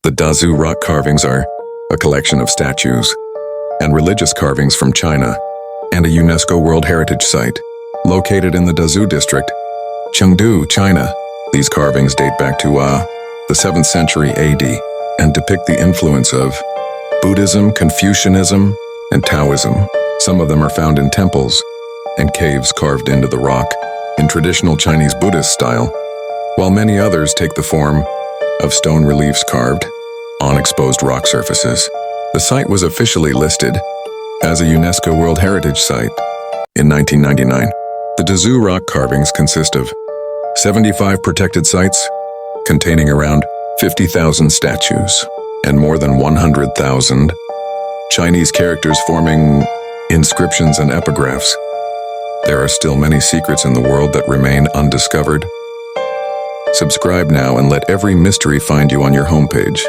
The Dazhu rock carvings are a collection of statues and religious carvings from China and a UNESCO World Heritage Site located in the Dazhu district, Chengdu, China. These carvings date back to the 7th century AD and depict the influence of Buddhism, Confucianism, and Taoism. Some of them are found in temples and caves carved into the rock in traditional Chinese Buddhist style, while many others take the form of stone reliefs carved on exposed rock surfaces. The site was officially listed as a UNESCO World Heritage Site in 1999. The Dazhu rock carvings consist of 75 protected sites containing around 50,000 statues and more than 100,000 Chinese characters forming inscriptions and epigraphs. There are still many secrets in the world that remain undiscovered. Subscribe now and let every mystery find you on your homepage.